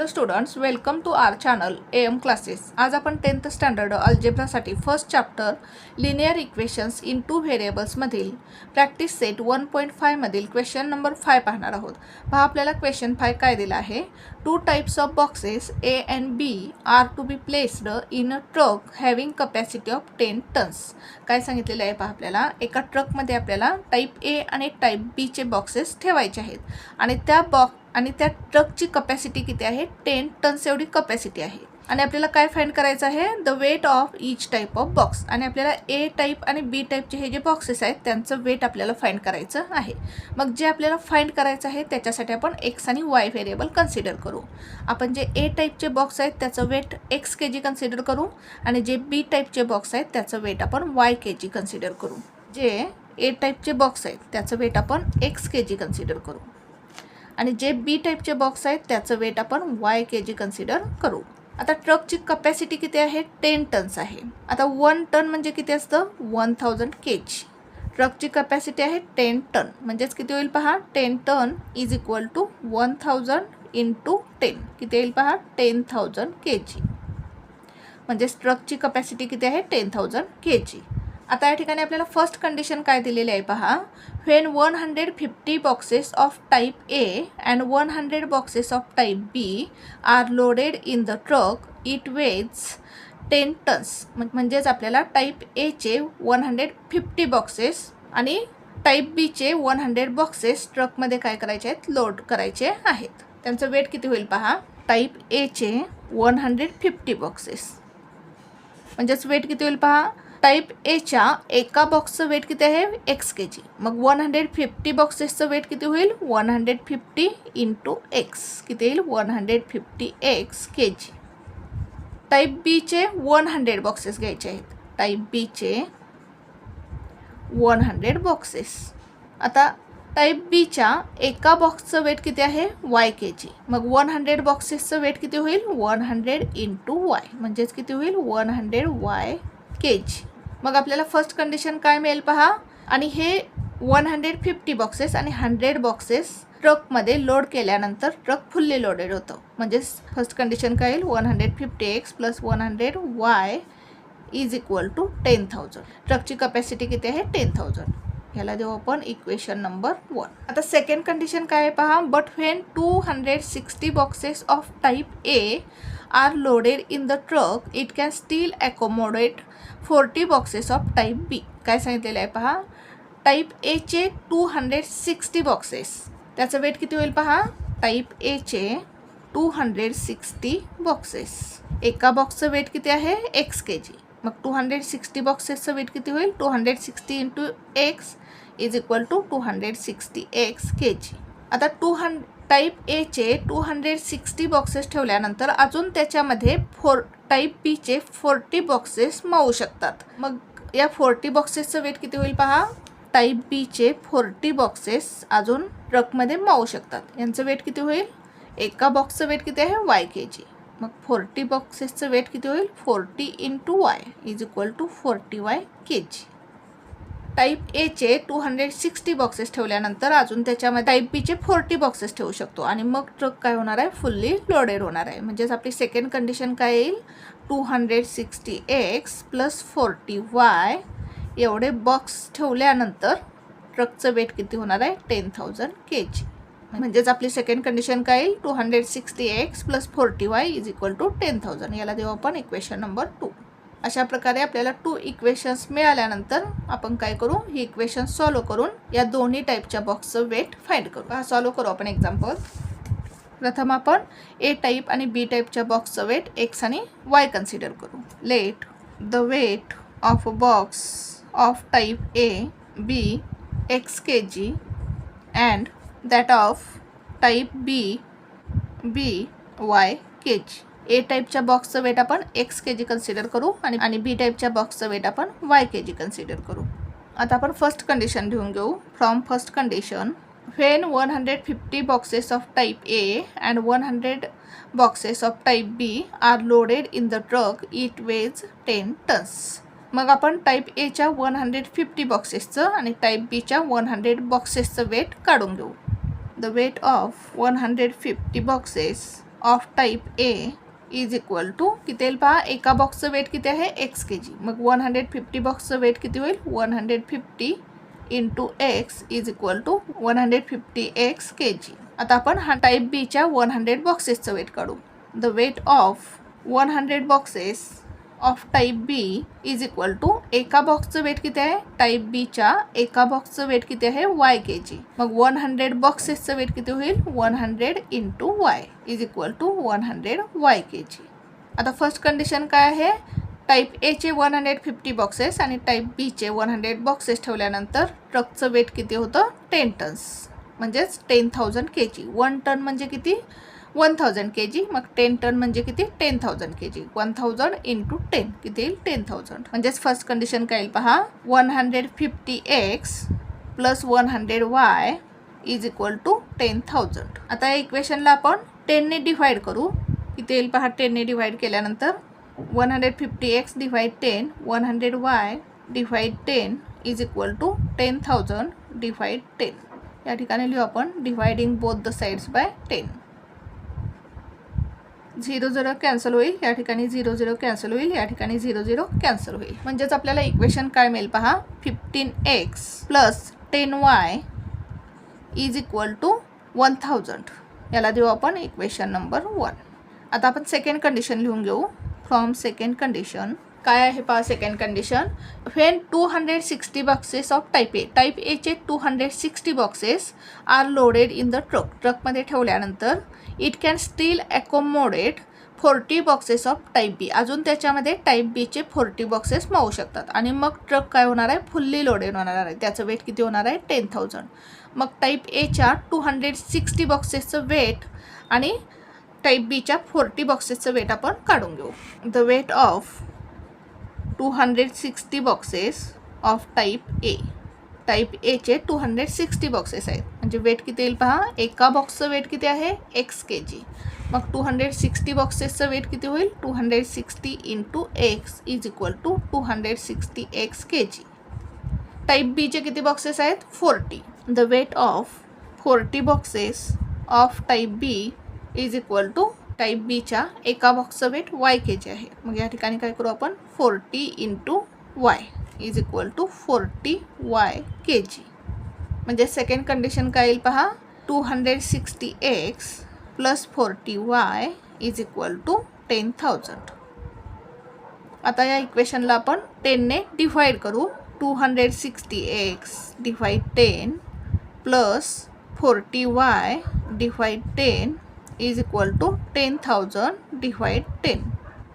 Hello students, welcome to our channel AM classes. आज आपण 10th standard अल्जेब्रासाठी first chapter linear equations in two व्हेरिएबल्समधील practice set 1.5 मधील question number 5 पाहणार आहोत. पहा आपल्याला क्वेश्चन 5 काय दिला आहे. 2 types of boxes A and B are to be placed in a truck having capacity of 10 tons. काय सांगितलेलं आहे पहा आपल्याला, एका ट्रकमध्ये आपल्याला टाईप A आणि टाईप B चे बॉक्सेस ठेवायचे आहेत आणि त्या ट्रकची कपॅसिटी किती आहे, 10 टन्स एवढी कपॅसिटी आहे. आणि आपल्याला काय फाइंड करायचं आहे, the weight of each type of box. आणि आपल्याला A टाईप आणि B टाईपचे हे जे बॉक्सेस आहेत त्यांचं वेट आपल्याला फाइंड करायचं आहे. मग जे आपल्याला फाइंड करायचं आहे त्याच्यासाठी आपण x आणि y व्हेरिएबल कन्सिडर करू. आपण जे A टाईपचे बॉक्स आहेत त्याचं वेट x kg कन्सिडर करू आणि जे B टाईपचे बॉक्स आहेत त्याचं वेट आपण y kg कन्सिडर करू. जे A टाईपचे बॉक्स आहेत त्याचं वेट आपण x kg कन्सिडर करू आणि जे B टाईपचे बॉक्स आहेत त्याचं वेट आपण y kg कन्सिडर करू. आता ट्रकची कपॅसिटी किती आहे, 10 टन्स आहे. आता 1 टन म्हणजे किती असतं, 1000 kg. ट्रकची कपॅसिटी आहे 10 टन, म्हणजेच किती होईल पहा, 10 ton is equal to 1000 into 10. किती येईल पहा, 10,000 kg. म्हणजेच ट्रकची कपॅसिटी किती आहे, 10,000 kg. आता या ठिकाणी आपल्याला फर्स्ट कंडिशन काय दिलेली आहे पहा, when 150 boxes of type A and 100 boxes of type B are loaded in the truck it weighs 10 tons. म्हणजेच आपल्याला टाईप A चे 150 बॉक्सेस आणि टाईप B चे 100 बॉक्सेस ट्रकमध्ये काय करायचे आहेत, लोड करायचे आहेत. त्यांचं वेट किती होईल पहा, टाईप A चे 150 बॉक्सेस म्हणजेच वेट किती होईल पहा, टाईप A च्या एका बॉक्सचं वेट किती आहे, x kg. मग 150 बॉक्सेसचं वेट किती होईल, 150 इंटू x. किती येईल, 150x kg. टाईप B चे 100 बॉक्सेस घ्यायचे आहेत. टाईप B चे 100 बॉक्सेस. आता टाईप B च्या एका बॉक्सचं वेट किती आहे, y kg. मग 100 बॉक्सेसचं वेट किती होईल, 100 इंटू y. म्हणजेच किती होईल, 100y kg. मग आपल्याला फर्स्ट कंडिशन काय मिळेल पहा, आणि हे 150 बॉक्सेस आणि 100 बॉक्सेस ट्रकमध्ये लोड केल्यानंतर ट्रक फुल्ली लोडेड होतं. म्हणजेच फर्स्ट कंडिशन काय येईल, 150x plus 100y is equal to 10,000. ट्रकची कपॅसिटी किती आहे, 10,000. ह्याला देऊ आपण इक्वेशन नंबर 1. आता सेकंड कंडिशन काय आहे पहा, but when 260 boxes of type A are loaded in the truck it can still accommodate 40 boxes of type B. काय सांगितलेलं आहे पहा, टाईप A चे 260 बॉक्सेस, त्याचं वेट किती होईल पहा, टाईप A चे 260 बॉक्सेस. एका बॉक्सचं वेट किती आहे, x kg. मग 260 बॉक्सेसचं वेट किती होईल, 260 into x is equal to 260x kg. आता टाईप A चे 260 बॉक्सेस ठेवल्यानंतर अजून त्याच्यामध्ये टाईप B चे 40 बॉक्सेस मावू शकतात. मग या 40 बॉक्सेसचं वेट किती होईल पहा, टाईप B चे 40 बॉक्सेस अजून ट्रकमध्ये मावू शकतात. यांचं वेट किती होईल, एका बॉक्सचं वेट किती आहे, y kg. मग 40 बॉक्सेसचं वेट किती होईल, 40 into y is equal to 40y kg. Type A चे 260 बॉक्सेस ठेवल्यानंतर अजून त्याच्यामध्ये टाईप B चे 40 बॉक्सेस ठेवू शकतो आणि मग ट्रक काय होणार आहे, फुल्ली लोडेड होणार आहे. म्हणजेच आपली सेकंड कंडिशन काय येईल, 260x प्लस 40y एवढे बॉक्स ठेवल्यानंतर ट्रकचं वेट किती होणार आहे, 10,000 kg. म्हणजेच आपली सेकंड कंडिशन काय येईल, 260x plus 40y is equal to 10,000. याला देऊ आपण इक्वेशन नंबर 2. अशा प्रकारे आपल्याला 2 इक्वेशन्स मिळाल्यानंतर आपण काय करू, ही इक्वेशन सॉल्व करून या दोन्ही टाईपच्या बॉक्सचं वेट फाइंड करू. हा सॉल्व करू आपण एक्झाम्पल. प्रथम आपण A टाईप आणि B टाईपच्या बॉक्सचं वेट x आणि y कन्सिडर करू. Let the weight of a box of type A B x kg and that of type B y kg. A टाईपच्या बॉक्सचं वेट आपण x kg कन्सिडर करू आणि B टाईपच्या बॉक्सचं वेट आपण y kg कन्सिडर करू. आता आपण फर्स्ट कंडिशन लिहून घेऊ. From first condition, when 150 boxes of type A and 100 boxes of type B are loaded in the truck it weighs 10 tons. मग आपण टाईप A च्या 150 बॉक्सेसचं आणि टाईप B च्या 100 बॉक्सेसचं वेट काढून घेऊ. The weight of 150 boxes of type A is equal to किती येईल पहा, एका बॉक्सचं वेट किती आहे एक्स के जी, मग 150 बॉक्सचं वेट किती होईल 150 into x is equal to 150 x K G. आता आपण हा टाईप बीच्या 100 बॉक्सेसचं वेट काढू. The weight of 100 boxes of type B is equal to एका बॉक्सचं वेट किती आहे टाईप बीच्या एका बॉक्सचं वेट किती आहे वाय के जी, मग 100 बॉक्सेसचं वेट किती होईल 100 into y is equal to 100 y K G. आता फर्स्ट कंडिशन काय आहे, टाईप एचे 150 बॉक्सेस आणि टाईप बीचे 100 बॉक्सेस ठेवल्यानंतर ट्रकचं वेट किती होतं 10 टन्स, म्हणजेच 10,000 के जी. 1 टन म्हणजे किती 1000 के जी, मग 10 टन म्हणजे किती 10,000 के जी. 1000 इंटू 10 किती येईल 10,000. म्हणजेच फर्स्ट कंडिशन काय येईल पहा, 150 X plus 100 Y is equal to 10,000. आता या इक्वेशनला आपण 10ने डिवाइड करू. किती येईल पहा, 10ने डिवाइड केल्यानंतर 150 X divide 10, 100 Y divide 10 is equal to 10,000 divide 10. या ठिकाणी लिहू आपण dividing both the sides by 10. 0 0 cancel होईल, या ठिकाणी 0 0 कॅन्सल होईल, या ठिकाणी 0 0 कॅन्सल होईल. म्हणजेच आपल्याला इक्वेशन काय मिळेल पहा, 15x plus 10y is equal to 1000. याला देऊ आपण इक्वेशन नंबर 1. आता आपण सेकंड कंडिशन लिहून घेऊ. फ्रॉम सेकंड कंडिशन काय आहे पहा, second condition when 260 boxes of type A, type एचे 260 boxes are loaded in the truck, ट्रकमध्ये ठेवल्यानंतर it can still accommodate 40 boxes of type B, अजून त्याच्यामध्ये टाईप बीचे 40 बॉक्सेस मावू शकतात. आणि मग ट्रक काय होणार आहे फुल्ली लोडेड होणार आहे, त्याचं वेट किती होणार आहे 10,000. मग टाईप एच्या 260 बॉक्सेसचं वेट आणि टाईप बीच्या 40 बॉक्सेसचं वेट आपण काढून घेऊ. The weight of 260 boxes of type A, type एचे 260 बॉक्सेस आहेत, म्हणजे वेट किती येईल पहा, एका बॉक्सचं वेट किती आहे एक्स के जी, मग 260 बॉक्सेसचं वेट किती होईल 260 into x is equal to 260 X K G. Type बीचे किती बॉक्सेस आहेत 40. The weight of 40 boxes of type B is equal to type बीच्या एका बॉक्सचं वेट वाय के जी आहे, मग या ठिकाणी काय करू आपण 40 into y is equal to 40 y K G. म्हणजे सेकंड कंडिशन काय येईल पहा, 260 x plus 40 y is equal to 10,000. आता या इक्वेशनला आपण 10ने डिवाइड करू. 260 x divide 10 plus 40 y divide 10 is equal to 10,000 divide 10.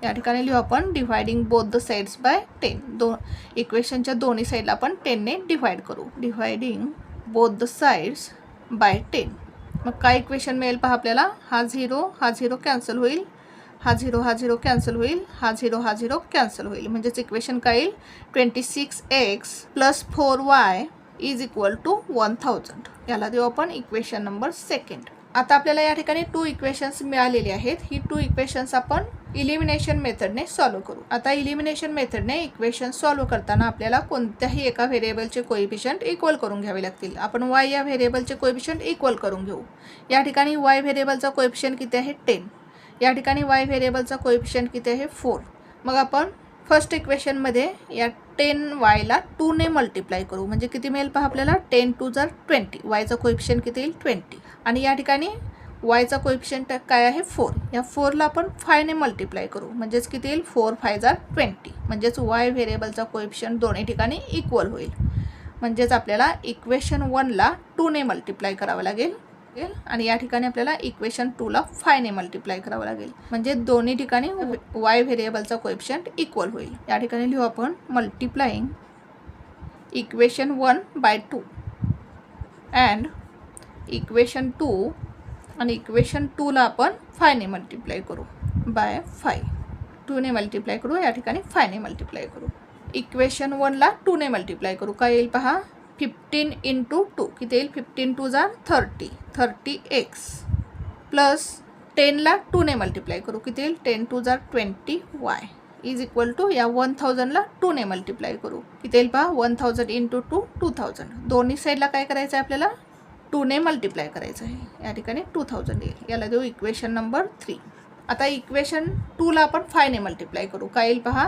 या ठिकाणी लिहू आपण dividing both the sides by 10. इक्वेशनच्या दोन्ही साईडला आपण 10ने डिवाइड करू. Dividing both the sides by 10. मग काय इक्वेशन मिळेल पहा आपल्याला, हा 0 कॅन्सल होईल, हा 0 कॅन्सल होईल, हा 0 कॅन्सल होईल. म्हणजेच इक्वेशन काय येईल 26x plus 4y is equal to 1000. याला देऊ आपण इक्वेशन नंबर सेकंड. आता आपल्याला या ठिकाणी 2 इक्वेशन्स मिळालेली आहेत. ही 2 इक्वेशन्स आपण इलिमिनेशन मेथडने सॉल्व्ह करू. आता इलिमिनेशन मेथडने इक्वेशन सॉल्व्ह करताना आपल्याला कोणत्याही एका व्हेरिएबलचे कोएफिशियंट इक्वल करून घ्यावे लागतील. आपण y या व्हेरिएबलचे कोएफिशियंट इक्वल करून घेऊ. या ठिकाणी y व्हेरिएबलचा कोएफिशियंट किती आहे 10, या ठिकाणी y व्हेरिएबलचा कोएफिशियंट किती आहे 4. मग आपण फर्स्ट इक्वेशनमध्ये या 10yला 2ने मल्टिप्लाय करू, म्हणजे किती मिळेल पहा आपल्याला 10 2 जार 20, yचा कोएफिशियंट किती येईल 20. आणि या ठिकाणी yचा कोएफिशियंट काय आहे 4, या 4ला आपण 5ने मल्टिप्लाय करू, म्हणजेच किती येईल 4 5 जार 20. म्हणजेच y व्हेरिएबलचा कोएफिशियंट दोन्ही ठिकाणी इक्वल होईल. म्हणजेच आपल्याला इक्वेशन 1ला 2ने मल्टिप्लाय करावं लागेल आणि या ठिकाणी आपल्याला इक्वेशन 2ला 5ने मल्टिप्लाय करावं लागेल. म्हणजे दोन्ही ठिकाणी y व्हेरिएबलचा कोएफिशियंट इक्वल होईल. या ठिकाणी लिहू आपण multiplying equation 1 by 2 and equation 2 आणि इक्वेशन 2ला आपण 5ने मल्टिप्लाय करू बाय 5. 2ने मल्टिप्लाय करू, या ठिकाणी 5ने मल्टिप्लाय करू. इक्वेशन 1ला 2ने मल्टिप्लाय करू, काय येईल पहा 15 इंटू 2 किती येईल 15 2 जार 30x प्लस 10ला 2ने मल्टिप्लाय करू, किती येईल 10 2 जार 20y इज इक्वल टू या 1000ला 2ने मल्टिप्लाय करू, किती येईल पहा 1000 इंटू 2 2000. दोन्ही साईडला काय करायचं आहे आपल्याला 2 ने मल्टिप्लाय करायचं आहे. या ठिकाणी 2000 येईल. याला देऊ इक्वेशन नंबर 3. आता इक्वेशन 2ला आपण 5 ने मल्टिप्लाय करू. काय येईल पहा,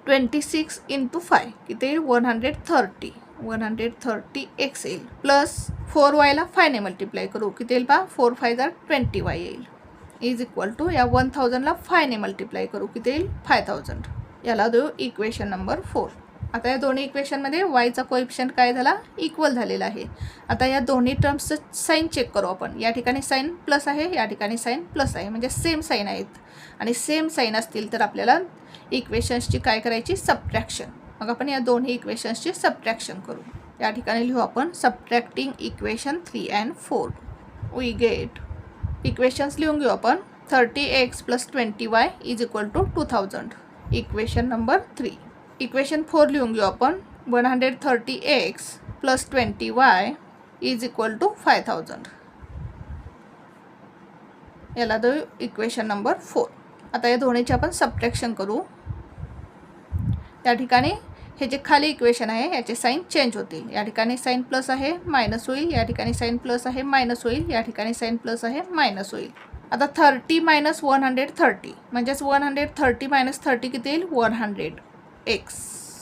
26 × 5 किती येईल 130. 130x येईल प्लस 4y ला 5 ने मल्टिप्लाय करू. किती येईल पहा, 4 5 = 20y येईल. इज इक्वल टू या 1000ला 5 ने मल्टिप्लाय करू. किती येईल 5000. याला देऊ इक्वेशन नंबर 4. आता या दोन्ही इक्वेशनमध्ये वायचा कोएफिशियंट काय झाला, इक्वल झालेला आहे. आता या दोन्ही टर्म्सचं साईन चेक करू आपण. या ठिकाणी साईन प्लस आहे, या ठिकाणी साईन प्लस आहे, म्हणजे सेम साईन आहेत. आणि सेम साईन असतील तर आपल्याला इक्वेशन्सची काय करायची, सबट्रॅक्शन. मग आपण या दोन्ही इक्वेशन्सची सबट्रॅक्शन करू. या ठिकाणी लिहू आपण subtracting equation 3 and 4. We get, equations लिहून घेऊ आपण. 30x + 20y = 2000. Equation number 3. Equation 4 लिहून घेऊ आपण. 130x + 20y = 5000. याला देऊ इक्वेशन नंबर 4. आता या दोन्हीचे आपण सबट्रॅक्शन करू. या ठिकाणी हे जे खाली इक्वेशन आहे याचे साईन चेंज होतील. या ठिकाणी साईन प्लस आहे मायनस होईल, या ठिकाणी साईन प्लस आहे मायनस होईल, या ठिकाणी साईन प्लस आहे मायनस होईल. आता 30 - 130 म्हणजेच 130 - 30 किती येईल 100x.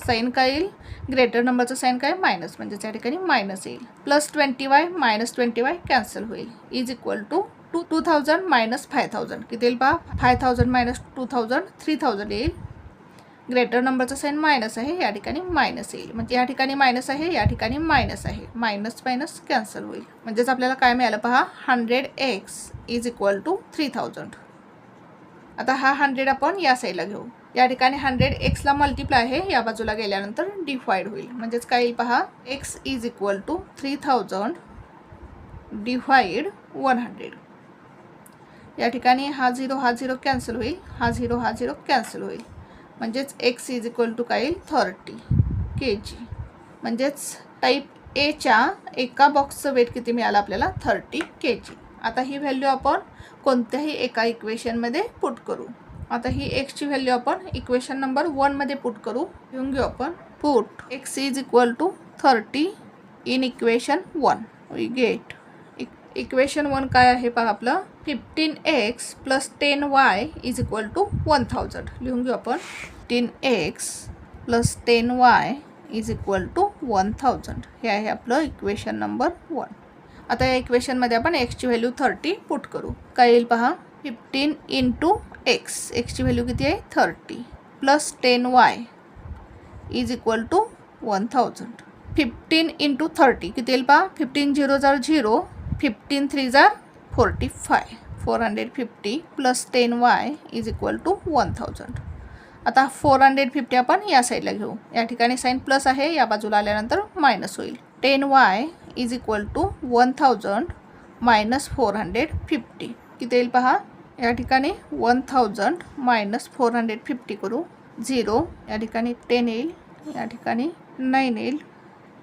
साईन काय येईल, ग्रेटर नंबरचं साईन काय मायनस, म्हणजेच या ठिकाणी मायनस येईल. प्लस 20y - 20y कॅन्सल होईल. इज इक्वल टू 2000 - 5000 किती येईल पहा, 5000 - 2000 3000 येईल. ग्रेटर नंबरचा साईन मायनस आहे, या ठिकाणी मायनस येईल. म्हणजे या ठिकाणी मायनस आहे, या ठिकाणी मायनस आहे, मायनस मायनस कॅन्सल होईल. म्हणजेच आपल्याला काय मिळालं पहा, 100x = 3000. आता हा 100 आपण या साईडला घेऊ. या ठिकाणी 100x ला मल्टिप्लाय आहे, या बाजूला गेल्यानंतर डिवाइड होईल. म्हणजेच काय येईल पहा, x = 3000 / 100. या ठिकाणी हा 0 कॅन्सल होईल, हा 0 कॅन्सल होईल. म्हणजेच x = काय येईल 30 kg. म्हणजेच टाईप एच्या एका बॉक्सचं वेट किती मिळालं आपल्याला 30 kg. आता ही व्हॅल्यू आपण कोणत्याही एका इक्वेशनमध्ये पुट करू. आता ही एक्सची व्हॅल्यू आपण इक्वेशन नंबर 1 मध्ये पुट करू. घेऊन घेऊ आपण. पुट x = 30 इन इक्वेशन 1. वी गेट, इक्वेशन 1 काय आहे पहा आपलं, 15x + 10y = 1000. लिहून घेऊ आपण. 15x + 10y = 1000. हे आहे आपलं इक्वेशन नंबर 1. आता या इक्वेशनमध्ये आपण एक्सची व्हॅल्यू 30 पुट करू. काय येईल पहा, 15 × x, एक्सची व्हॅल्यू किती आहे 30 + 10y = 1000. 15 × 30 किती येईल पहा, 15 0 = 0, 15 3 = 45. 450 + 10y = 1000. आता 450 आपण या साईडला घेऊ. या ठिकाणी साईन प्लस आहे, या बाजूला आल्यानंतर मायनस होईल. 10y = 1000 - 450 किती येईल पहा, या ठिकाणी 1000 - 450 करू. 0, या ठिकाणी 10 येईल, या ठिकाणी 9 येईल.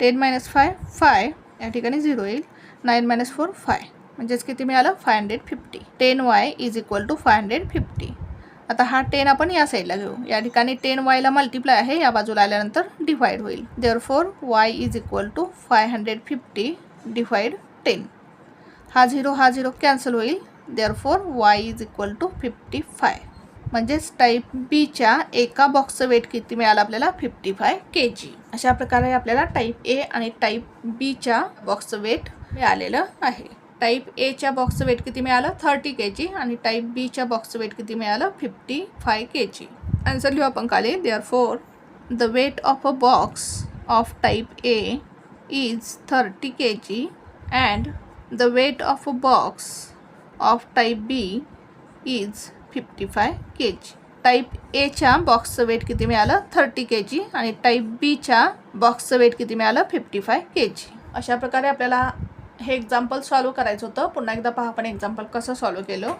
10 - 5 5, या ठिकाणी 0 येईल. 9 - 4 5, म्हणजेच किती मिळालं 550. 10y = 550. आता हा 10 आपण या साईडला घेऊ. या ठिकाणी 10y ला मल्टिप्लाय आहे, या बाजूला आल्यानंतर डिवाइड होईल. Therefore y = 550 / 10. हा 0 कॅन्सल होईल. Therefore y = 55. म्हणजेच टाईप बीच्या एका बॉक्सचं वेट किती मिळालं आपल्याला 55 kg. अशा प्रकारे आपल्याला टाईप ए आणि टाईप बीच्या बॉक्सचं वेट मिळालेलं आहे. टाईप एच्या बॉक्सचं वेट किती मिळालं 30 kg आणि टाईप बीच्या बॉक्सचं वेट किती मिळालं 55 kg. आन्सर लिहू आपण खाली. Therefore the weight of a box of type A is 30 kg and the weight of a box of type B is 55 kg. Type एच्या बॉक्सचं वेट किती मिळालं 30 kg आणि टाईप बीच्या बॉक्सचं वेट किती मिळालं 55 kg. अशा प्रकारे आपल्याला हे एक्झाम्पल सॉल्व करायचं होतं. पुन्हा एकदा पहा आपण एक्झाम्पल कसं सॉल्व केलं.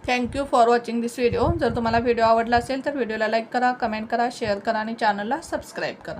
Thank you for watching this video. जर तुम्हाला व्हिडिओ आवडला असेल तर व्हिडिओला लाईक करा, कमेंट करा, शेअर करा आणि चॅनलला सबस्क्राईब करा.